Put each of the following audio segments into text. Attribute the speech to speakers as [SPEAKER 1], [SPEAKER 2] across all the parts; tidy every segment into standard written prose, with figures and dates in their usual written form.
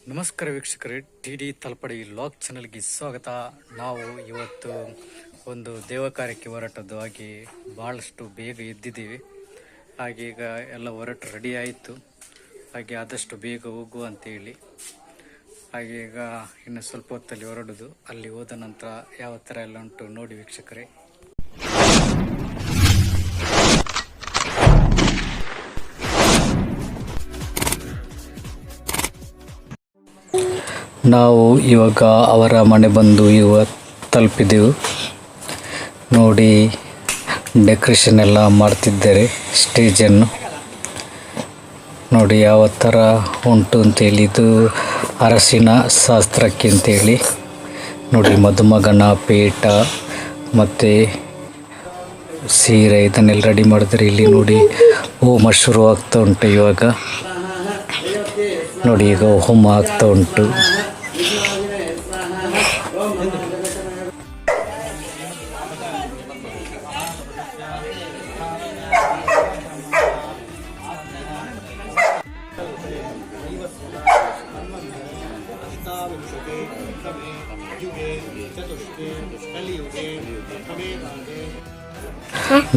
[SPEAKER 1] ನಮಸ್ಕಾರ ವೀಕ್ಷಕರೇ, T D ತಲಪಡಿ log ಚಾನಲ್ಗೆ ಸ್ವಾಗತ. ನಾವು ಇವತ್ತು ಒಂದು ದೇವ ಕಾರ್ಯಕ್ಕೆ ಹೊರಟದ್ದು, ಹಾಗೆ ಭಾಳಷ್ಟು ಬೇಗ ಎದ್ದಿದ್ದೀವಿ. ಹಾಗೆ ಈಗ ಎಲ್ಲ ಹೊರಟು ರೆಡಿ ಆಯಿತು. ಹಾಗೆ ಆದಷ್ಟು ಬೇಗ ಹೋಗುವ ಅಂತೇಳಿ ಹಾಗೆ ಈಗ ಇನ್ನು ಸ್ವಲ್ಪ ಹೊತ್ತಲ್ಲಿ ಹೊರಡೋದು. ಅಲ್ಲಿ ಹೋದ ನಂತರ ಯಾವ ಥರ ಎಲ್ಲ ಉಂಟು ನೋಡಿ ವೀಕ್ಷಕರೇ. ನಾವು ಇವಾಗ ಅವರ ಮನೆ ಬಂದು ತಲುಪಿದೆವು. ನೋಡಿ, ಡೆಕೋರೇಷನ್ ಎಲ್ಲ ಮಾಡ್ತಿದ್ದಾರೆ. ಸ್ಟೇಜನ್ನು ನೋಡಿ ಯಾವ ಥರ ಉಂಟು ಅಂತೇಳಿ. ಇದು ಅರಸಿನ ಶಾಸ್ತ್ರಕ್ಕೆ ಅಂತೇಳಿ ನೋಡಿ, ಮದುಮಗನ ಪೇಟ ಮತ್ತು ಸೀರೆ ಇದನ್ನೆಲ್ಲ ರೆಡಿ ಮಾಡಿದ್ರೆ. ಇಲ್ಲಿ ನೋಡಿ ಹೋಮ ಶುರು ಆಗ್ತಾ ಉಂಟು ಇವಾಗ. ನೋಡಿ, ಈಗ ಹೋಮ ಆಗ್ತಾ ಉಂಟು.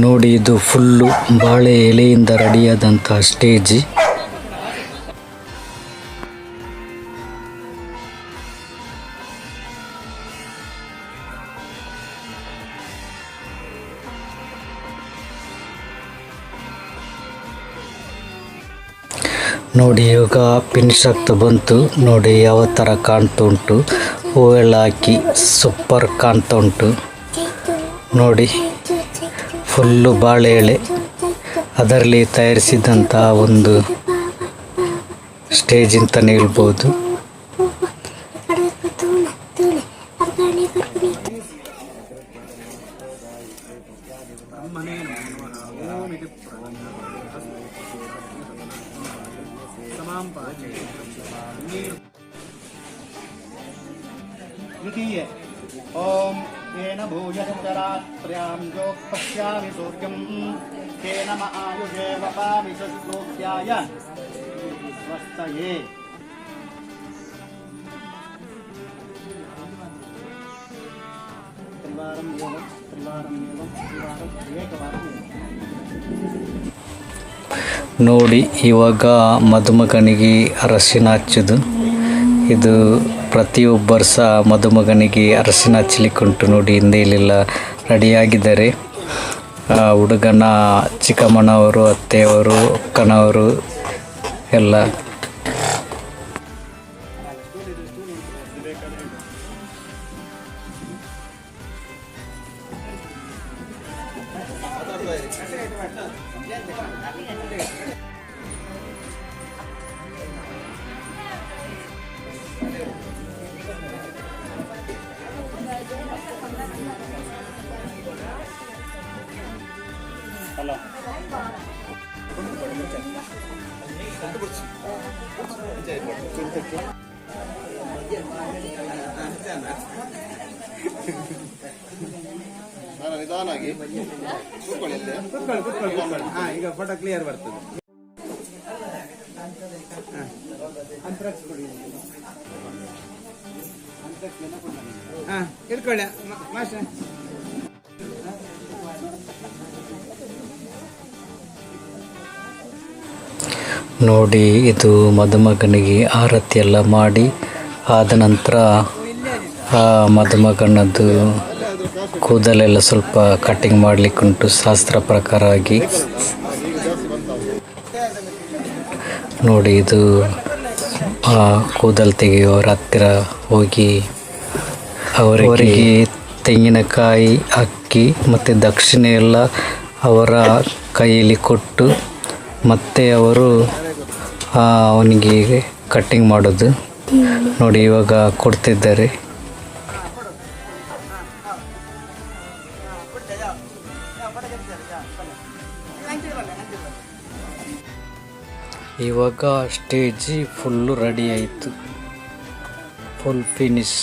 [SPEAKER 1] ನೋಡಿ, ಇದು ಫುಲ್ಲು ಬಾಳೆ ಎಲೆಯಿಂದ ರೆಡಿಯಾದಂತಹ ಸ್ಟೇಜ್. ನೋಡಿ, ಇವಾಗ ಫಿನಿಶ್ ಆಗ್ತಾ ಬಂತು. ನೋಡಿ ಯಾವ ಥರ ಕಾಣ್ತಾ ಉಂಟು. ಹೂವೆಲ್ಲ ಹಾಕಿ ಸೂಪರ್ ಕಾಣ್ತಾ ಉಂಟು. ನೋಡಿ, ಫುಲ್ಲು ಬಾಳೆ ಎಳೆ ಅದರಲ್ಲಿ ತಯಾರಿಸಿದಂಥ ಒಂದು ಸ್ಟೇಜ್ ಅಂತಲೇ ಹೇಳ್ಬೋದು.
[SPEAKER 2] ओम येन भूयश्चरात्र्यां योगपश्यामि सूर्यं तेन आयुषे वपामि श्लोक्याय स्वस्तये. त्रिवारं एकवारं.
[SPEAKER 1] ನೋಡಿ, ಇವಾಗ ಮದುಮಗನಿಗೆ ಅರಸಿನ ಹಚ್ಚೋದು. ಇದು ಪ್ರತಿಯೊಬ್ಬರು ಸಹ ಮದುಮಗನಿಗೆ ಅರಸಿನ ಹಚ್ಚಲಿಕ್ಕುಂಟು. ನೋಡಿ, ಹಿಂದೆ ಇಲ್ಲೆಲ್ಲ ರೆಡಿಯಾಗಿದ್ದಾರೆ. ಹುಡುಗನ ಚಿಕ್ಕಮ್ಮನವರು, ಅತ್ತೆಯವರು, ಅಕ್ಕನವರು ಎಲ್ಲ.
[SPEAKER 2] ನಿಧಾನಾಗಿ ಈಗ ಫೋಟೋ ಕ್ಲಿಯರ್ ಬರ್ತದೆ. ಇಟ್ಕೊಳ್ಳಿ ಮಾಸ್ಟರ್.
[SPEAKER 1] ನೋಡಿ, ಇದು ಮದುಮಗನಿಗೆ ಆರತಿ ಎಲ್ಲ ಮಾಡಿ ಆದ ನಂತರ ಮದುಮಗನದ್ದು ಕೂದಲೆಲ್ಲ ಸ್ವಲ್ಪ ಕಟ್ಟಿಂಗ್ ಮಾಡಲಿಕ್ಕುಂಟು ಶಾಸ್ತ್ರ ಪ್ರಕಾರ ಆಗಿ. ನೋಡಿ, ಇದು ಕೂದಲು ತೆಗೆಯುವವರ ಹತ್ತಿರ ಹೋಗಿ ಅವರಿಗೆ ತೆಂಗಿನಕಾಯಿ, ಅಕ್ಕಿ ಮತ್ತು ದಕ್ಷಿಣೆ ಎಲ್ಲ ಅವರ ಕೈಯಲ್ಲಿ ಕೊಟ್ಟು ಮತ್ತೆ ಅವರು ಅವನಿಗೆ ಕಟ್ಟಿಂಗ್ ಮಾಡೋದು. ನೋಡಿ, ಇವಾಗ ಕೊಡ್ತಿದ್ದಾರೆ. ಇವಾಗ ಸ್ಟೇಜ್ ಫುಲ್ಲು ರೆಡಿ ಆಯಿತು, ಫುಲ್ ಫಿನಿಶ್.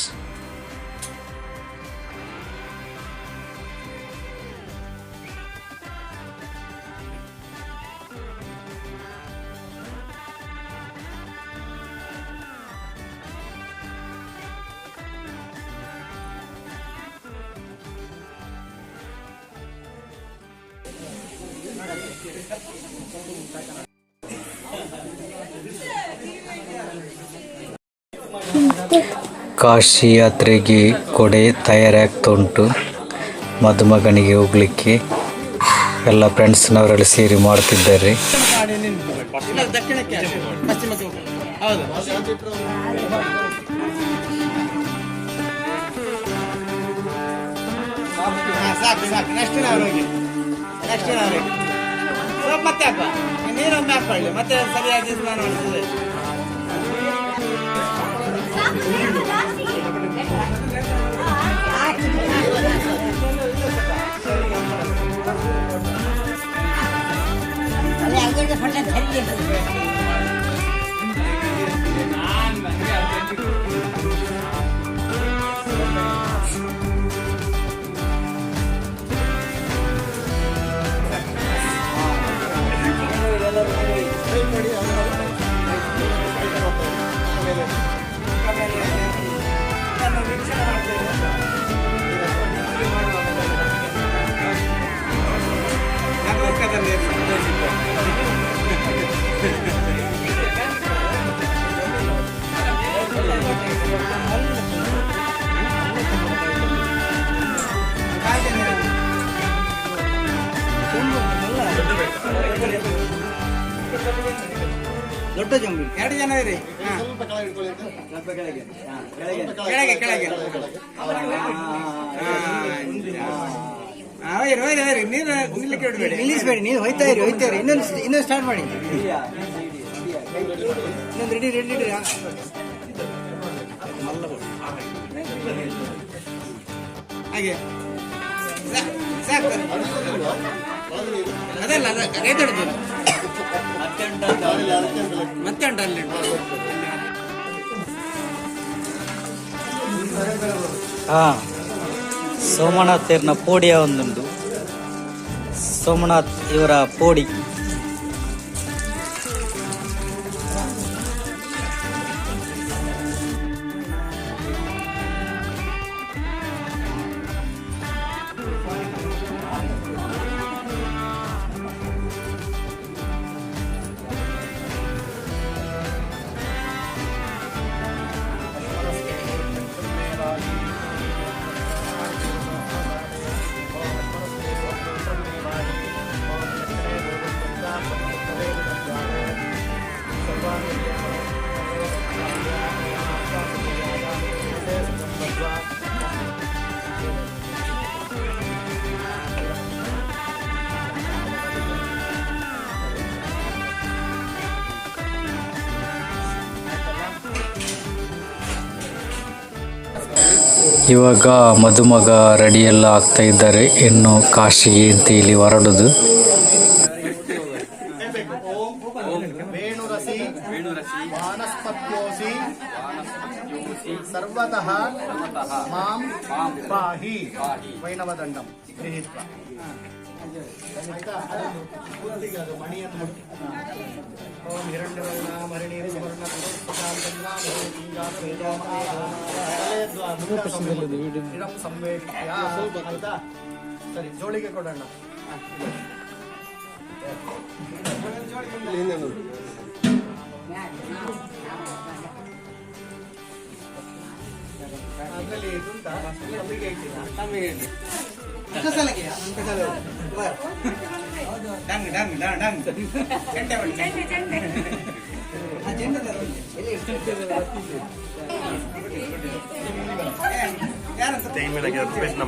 [SPEAKER 1] ಕಾಶಿ ಯಾತ್ರೆಗೆ ಕೊಡೆ ತಯಾರಾಗ್ತಾ ಉಂಟು. ಮದುಮಗನಿಗೆ ಹೋಗ್ಲಿಕ್ಕೆ ಎಲ್ಲ ಫ್ರೆಂಡ್ಸ್ನವರೆಲ್ಲ ಸೇರಿ ಮಾಡ್ತಿದ್ದಾರೆ.
[SPEAKER 2] ಮತ್ತೆ ಹಾಕ ನೀರೊಮ್ಮೆ ಹಾಕೊಳ್ಳಿ ಮತ್ತೆ ಸರಿಯಾಗಿ ಸ್ನಾನ ಮಾಡ್ತದೆ. ದೊಡ್ಡ ಜಂಬಿ 2 ಜನ ಇರಿ. ಕೆಳಗೆ ಕೆಳಗೆ ನೀರು ನಿಲ್ಲಕ್ಕೆ ಬಿಡಬೇಡಿ, ನಿಲ್ಲಿಸಬೇಡಿ, ನೀವು ಹೋಯ್ತಾ ಇರಿ ಇನ್ನೊಂದು ಸ್ಟಾರ್ಟ್ ಮಾಡಿ. ಇನ್ನೊಂದು ರೆಡಿ ಹಾಗೆ ಸಾಕು. ಅದಲ್ಲ ಅದೇ ದೊಡ್ಡದು ಮತ್ತೆ ಉಂಟು ಅಲ್ಲಿ.
[SPEAKER 1] ಸೋಮನಾಥ್ ತೇರ್ನ ಪೋಡಿಯ ಒಂದುಂಟು. ಸೋಮನಾಥ್ ಇವರ ಪೋಡಿ. ಇವಾಗ ಮದುಮಗ ರೆಡಿ ಎಲ್ಲ ಆಗ್ತಾ ಇದ್ದಾರೆ. ಇನ್ನು ಕಾಶಿಗೆ ಅಂತ ಇಲ್ಲಿ ಹೊರಡುದು.
[SPEAKER 2] ಸರ್ವತಃ ಮಾಂ ಪಾಹಿ ವೈಣವದಂಡಂ ಗೃಹೀತ್ವಾ. ಓಂ ಹಿರಣ್ಯವರ್ಣಾಮರಣಿ ಸುವರ್ಣ ಸರಿ ಜೋಳಿಗೆ ಕೊಡೋಣ. ಅದರಲ್ಲಿ ಇದುಂಟಾ ತಮ್ಮಿಗೆ ಡಂಗ್ ಡಂಗ್ ಡಂಗ್ ಡಂಗ್ ಗಂಟೆ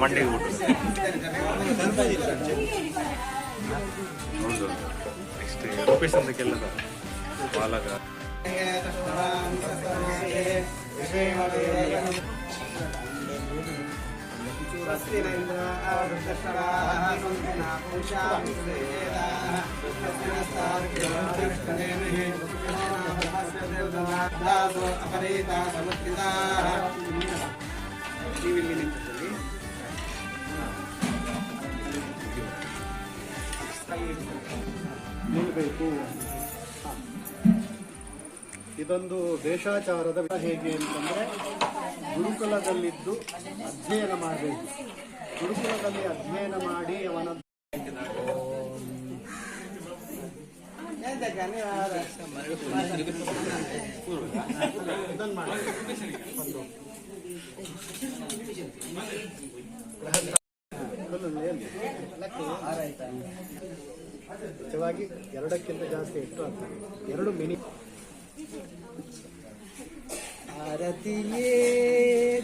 [SPEAKER 3] ಮಂಡಿಗೆ ರೂಪೇಶ್ ಅಂತ ಕೆಲಸ ಬಾಲಕ
[SPEAKER 4] ಇದೊಂದು ದೇಶಾಚಾರದ ಹೇಗೆ ಅಂತಂದ್ರೆ ಗುರುಕುಲದಲ್ಲಿದ್ದು ಅಧ್ಯಯನ ಮಾಡಬೇಕು. ಗುರುಕುಲದಲ್ಲಿ ಅಧ್ಯಯನ ಮಾಡಿ ಅವನ ನಿಜವಾಗಿ 2ಕ್ಕಿಂತ ಜಾಸ್ತಿ ಎಷ್ಟು ಆಗ್ತದೆ 2 ಮಿನಿ
[SPEAKER 2] ಆರತಿಯೇ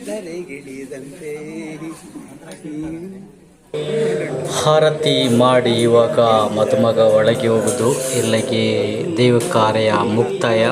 [SPEAKER 2] ಧರೆಗಿಳಿದಂತೆ
[SPEAKER 1] ಆರತಿ ಮಾಡಿ ಇವಾಗ ಮದುಮಗ ಒಳಗೆ ಹೋಗುದು ಇಲ್ಲಿಗೆ ದೇವ ಕಾರ್ಯ ಮುಕ್ತಾಯ.